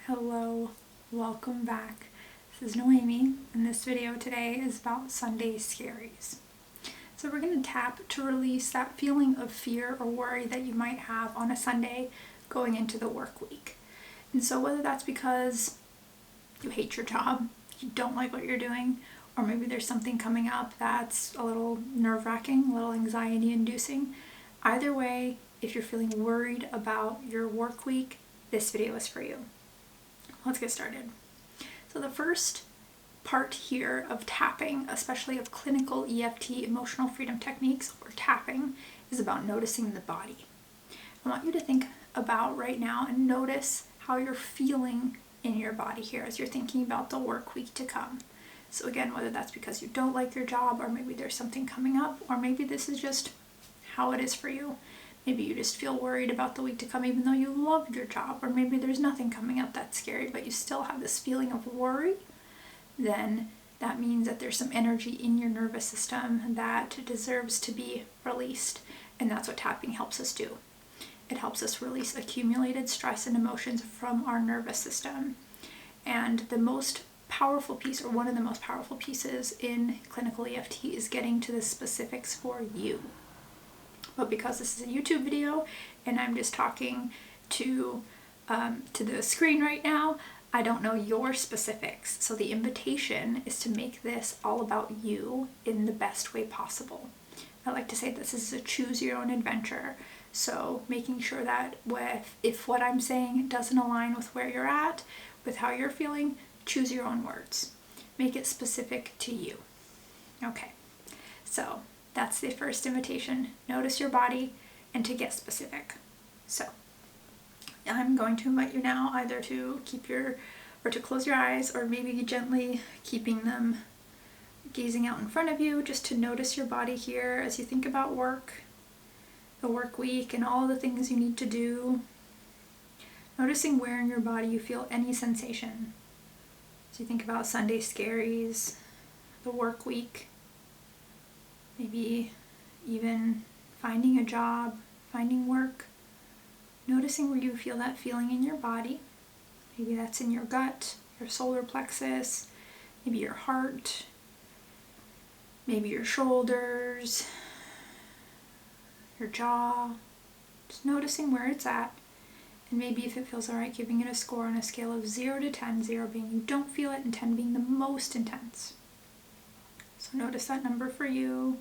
Hello, welcome back. This is Noemi, and this video today is about Sunday Scaries. So we're going to tap to release that feeling of fear or worry that you might have on a Sunday going into the work week. And so whether that's because you hate your job, you don't like what you're doing, or maybe there's something coming up that's a little nerve-wracking, a little anxiety-inducing, either way, if you're feeling worried about your work week, this video is for you. Let's get started. So the first part here of tapping, especially of clinical EFT, emotional freedom techniques, or tapping, is about noticing the body. I want you to think about right now and notice how you're feeling in your body here as you're thinking about the work week to come. So again, whether that's because you don't like your job, or maybe there's something coming up, or maybe this is just how it is for you. Maybe you just feel worried about the week to come even though you love your job, or maybe there's nothing coming up that's scary, but you still have this feeling of worry. Then that means that there's some energy in your nervous system that deserves to be released, and that's what tapping helps us do. It helps us release accumulated stress and emotions from our nervous system. And the most powerful piece, or one of the most powerful pieces in clinical EFT, is getting to the specifics for you. But because this is a YouTube video and I'm just talking to the screen right now, I don't know your specifics. So the invitation is to make this all about you in the best way possible. I like to say this is a choose your own adventure. So making sure that if what I'm saying doesn't align with where you're at, with how you're feeling, choose your own words. Make it specific to you. Okay, so that's the first invitation. Notice your body and to get specific. So I'm going to invite you now either to to close your eyes, or maybe gently keeping them gazing out in front of you, just to notice your body here as you think about work, the work week, and all the things you need to do. Noticing where in your body you feel any sensation. As you think about Sunday Scaries, the work week, maybe even finding a job, finding work, noticing where you feel that feeling in your body. Maybe that's in your gut, your solar plexus, maybe your heart, maybe your shoulders, your jaw. Just noticing where it's at, and maybe if it feels alright, giving it a score on a scale of 0 to 10, 0 being you don't feel it and 10 being the most intense. So notice that number for you,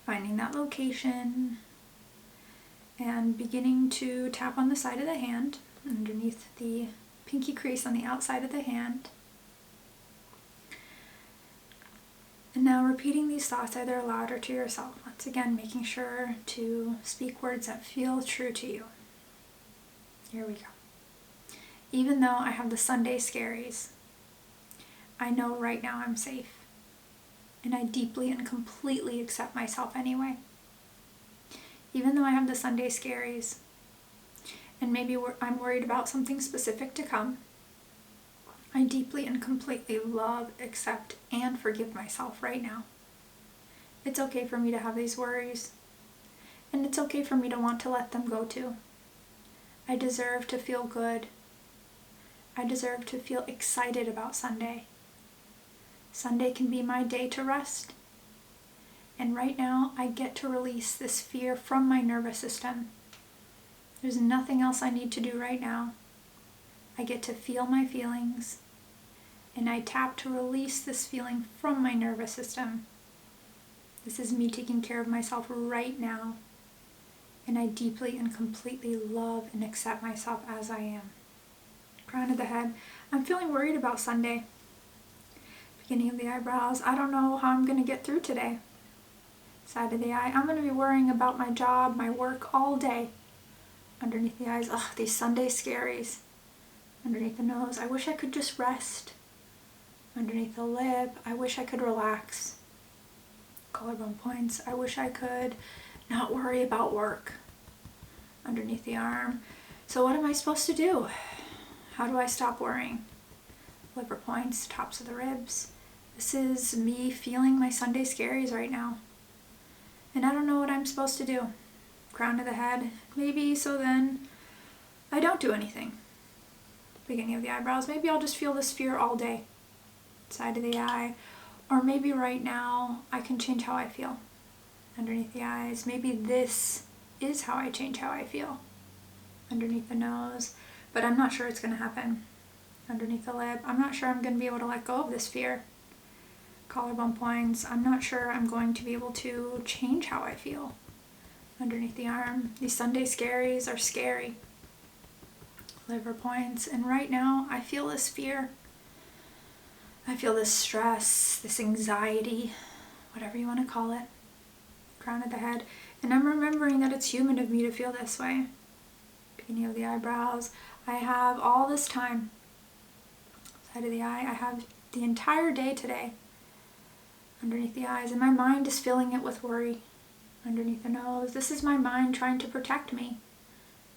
finding that location, and beginning to tap on the side of the hand, underneath the pinky crease on the outside of the hand. And now repeating these thoughts either aloud or to yourself. Once again, making sure to speak words that feel true to you. Here we go. Even though I have the Sunday Scaries, I know right now I'm safe. And I deeply and completely accept myself anyway. Even though I have the Sunday Scaries, and maybe I'm worried about something specific to come, I deeply and completely love, accept, and forgive myself right now. It's okay for me to have these worries, and it's okay for me to want to let them go too. I deserve to feel good. I deserve to feel excited about Sunday. Sunday can be my day to rest. And right now, I get to release this fear from my nervous system. There's nothing else I need to do right now. I get to feel my feelings, and I tap to release this feeling from my nervous system. This is me taking care of myself right now, and I deeply and completely love and accept myself as I am. Crown of the head. I'm feeling worried about Sunday. Beginning of the eyebrows. I don't know how I'm going to get through today. Side of the eye. I'm going to be worrying about my job, my work all day. Underneath the eyes. Ugh, these Sunday Scaries. Underneath the nose. I wish I could just rest. Underneath the lip. I wish I could relax. Collarbone points. I wish I could not worry about work. Underneath the arm. So what am I supposed to do? How do I stop worrying? Liver points, tops of the ribs. This is me feeling my Sunday Scaries right now. And I don't know what I'm supposed to do. Crown of the head. Maybe so then I don't do anything. beginning of the eyebrows. Maybe I'll just feel this fear all day. Side of the eye. Or maybe right now I can change how I feel. Underneath the eyes. Maybe this is how I change how I feel. Underneath the nose. But I'm not sure it's going to happen. Underneath the lip. I'm not sure I'm going to be able to let go of this fear. Collarbone points. I'm not sure I'm going to be able to change how I feel. Underneath the arm. These Sunday scaries are scary. Liver points. And right now I feel this fear. I feel this stress, this anxiety, whatever you want to call it. Crown of the head. And I'm remembering that it's human of me to feel this way. Beginning of the eyebrows. I have all this time. Side of the eye. I have the entire day today. Underneath the eyes. And my mind is filling it with worry. Underneath the nose. This is my mind trying to protect me.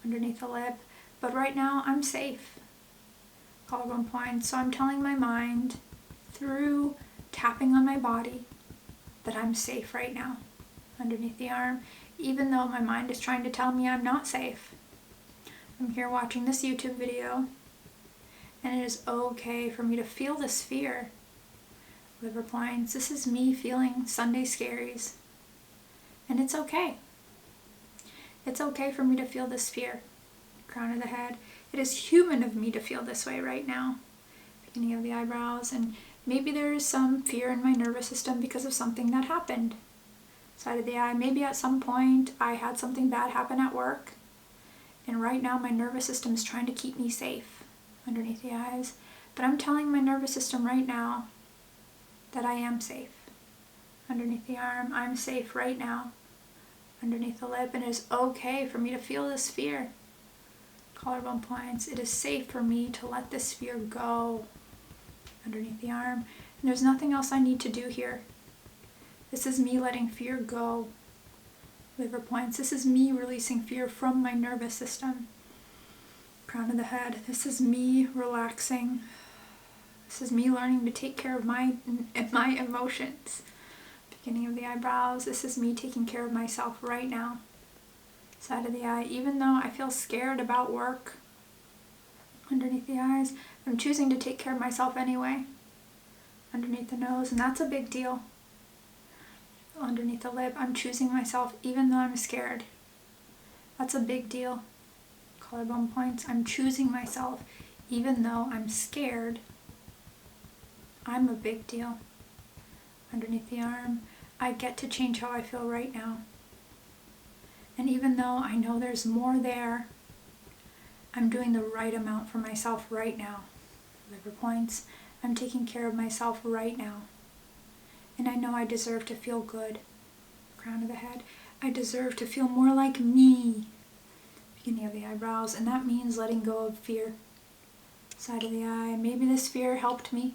Underneath the lip. But right now I'm safe. Collarbone points. So I'm telling my mind through tapping on my body that I'm safe right now. Underneath the arm. Even though my mind is trying to tell me I'm not safe. I'm here watching this YouTube video. And it is okay for me to feel this fear. Liver points. This is me feeling Sunday scaries. And it's okay. It's okay for me to feel this fear. Crown of the head. It is human of me to feel this way right now. Beginning of the eyebrows. And maybe there is some fear in my nervous system because of something that happened. Side of the eye. Maybe at some point I had something bad happen at work. And right now my nervous system is trying to keep me safe. Underneath the eyes. But I'm telling my nervous system right now that I am safe. Underneath the arm. I'm safe right now. Underneath the lip. And it is okay for me to feel this fear. Collarbone points. It is safe for me to let this fear go. Underneath the arm. And there's nothing else I need to do here. This is me letting fear go. Liver points. This is me releasing fear from my nervous system. Crown of the head. This is me relaxing. This is me learning to take care of my emotions. Beginning of the eyebrows. This is me taking care of myself right now. Side of the eye. Even though I feel scared about work. Underneath the eyes. I'm choosing to take care of myself anyway. Underneath the nose. And that's a big deal. Underneath the lip. I'm choosing myself even though I'm scared. That's a big deal. Collarbone points. I'm choosing myself even though I'm scared. I'm a big deal. Underneath the arm. I get to change how I feel right now. And even though I know there's more there, I'm doing the right amount for myself right now. Liver points. I'm taking care of myself right now. And I know I deserve to feel good. Crown of the head. I deserve to feel more like me. Beginning of the eyebrows. And that means letting go of fear. Side of the eye. Maybe this fear helped me.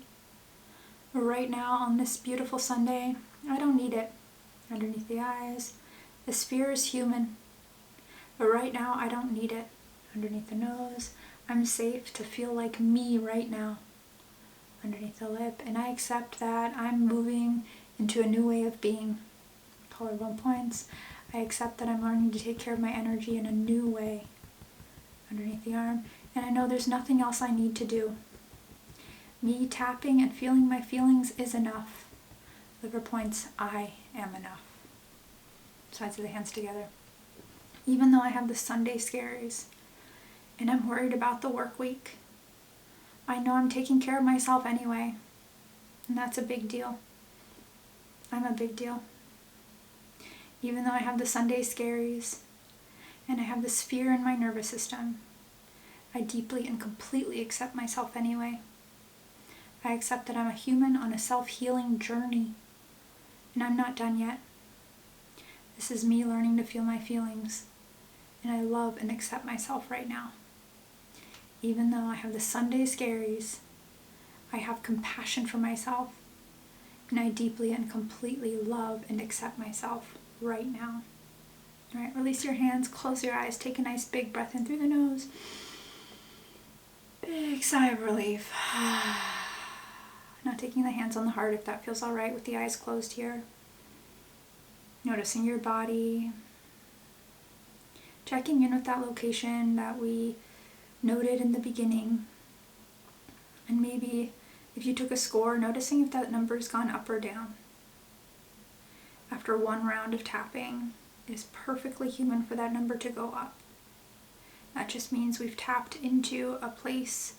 But right now, on this beautiful Sunday, I don't need it. Underneath the eyes. This fear is human. But right now, I don't need it. Underneath the nose. I'm safe to feel like me right now. Underneath the lip. And I accept that I'm moving into a new way of being. Collarbone points. I accept that I'm learning to take care of my energy in a new way. Underneath the arm. And I know there's nothing else I need to do. Me tapping and feeling my feelings is enough. Liver points. I am enough. Sides of the hands together. Even though I have the Sunday scaries and I'm worried about the work week, I know I'm taking care of myself anyway. And that's a big deal. I'm a big deal. Even though I have the Sunday scaries and I have this fear in my nervous system, I deeply and completely accept myself anyway. I accept that I'm a human on a self-healing journey. And I'm not done yet. This is me learning to feel my feelings. And I love and accept myself right now. Even though I have the Sunday scaries, I have compassion for myself. And I deeply and completely love and accept myself right now. All right, release your hands, close your eyes, take a nice big breath in through the nose. Big sigh of relief. Now taking the hands on the heart if that feels all right with the eyes closed here. Noticing your body. Checking in with that location that we noted in the beginning. And maybe if you took a score, noticing if that number's gone up or down. After one round of tapping, it is perfectly human for that number to go up. That just means we've tapped into a place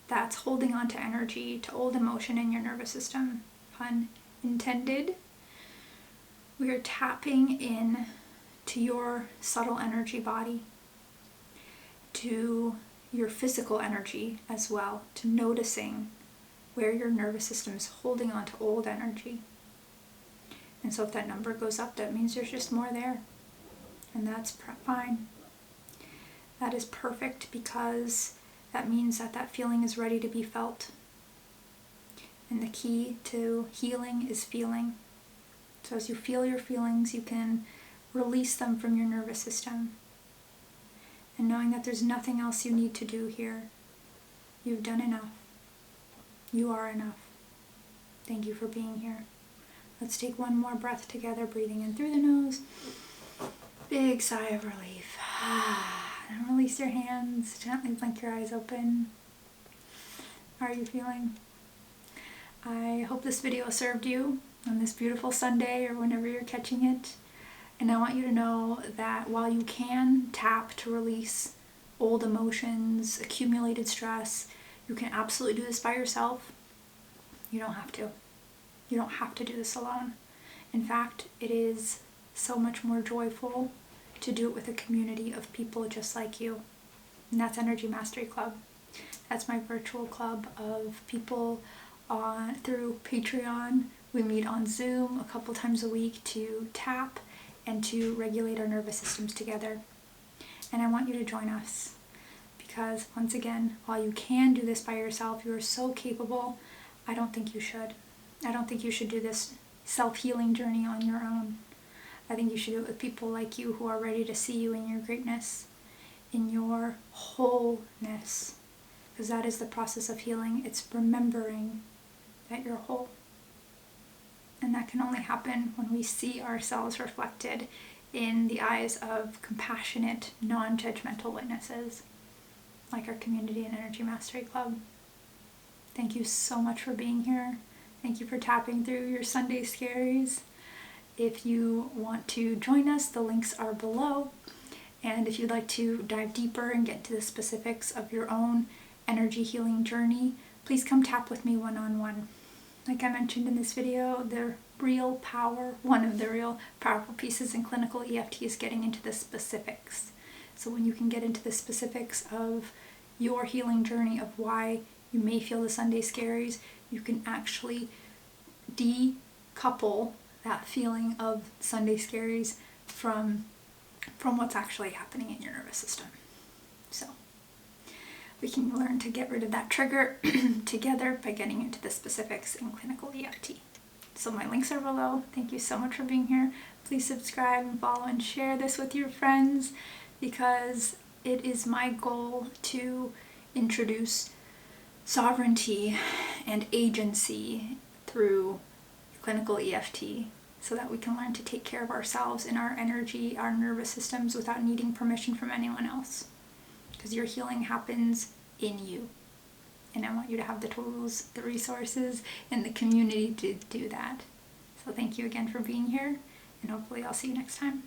that's holding on to energy, to old emotion in your nervous system. Pun intended. We are tapping in to your subtle energy body, to your physical energy as well, to noticing where your nervous system is holding on to old energy. And so if that number goes up, that means there's just more there. And that's fine. That is perfect, because that means that that feeling is ready to be felt. And the key to healing is feeling. So as you feel your feelings, you can release them from your nervous system. And knowing that there's nothing else you need to do here. You've done enough. You are enough. Thank you for being here. Let's take one more breath together, breathing in through the nose. Big sigh of relief. And release your hands. Gently blink your eyes open. How are you feeling? I hope this video served you on this beautiful Sunday or whenever you're catching it. And I want you to know that while you can tap to release old emotions, accumulated stress, you can absolutely do this by yourself. You don't have to. You don't have to do this alone. In fact, it is so much more joyful to do it with a community of people just like you. And that's Energy Mastery Club. That's my virtual club of people through Patreon. We meet on Zoom a couple times a week to tap and to regulate our nervous systems together. And I want you to join us, because once again, while you can do this by yourself, you are so capable. I don't think you should. I don't think you should do this self-healing journey on your own. I think you should do it with people like you who are ready to see you in your greatness, in your wholeness, because that is the process of healing. It's remembering that you're whole. And that can only happen when we see ourselves reflected in the eyes of compassionate, non-judgmental witnesses, like our community and Energy Mastery Club. Thank you so much for being here. Thank you for tapping through your Sunday Scaries. If you want to join us, the links are below. And if you'd like to dive deeper and get to the specifics of your own energy healing journey, please come tap with me one-on-one. Like I mentioned in this video, the real power, one of the real powerful pieces in clinical EFT is getting into the specifics. So when you can get into the specifics of your healing journey, of why you may feel the Sunday Scaries, you can actually decouple that feeling of Sunday Scaries from what's actually happening in your nervous system. So we can learn to get rid of that trigger together by getting into the specifics in clinical EFT. So my links are below. Thank you so much for being here. Please subscribe and follow and share this with your friends, because it is my goal to introduce sovereignty and agency through clinical EFT, so that we can learn to take care of ourselves and our energy, our nervous systems, without needing permission from anyone else. Because your healing happens in you. And I want you to have the tools, the resources, and the community to do that. So thank you again for being here, and hopefully I'll see you next time.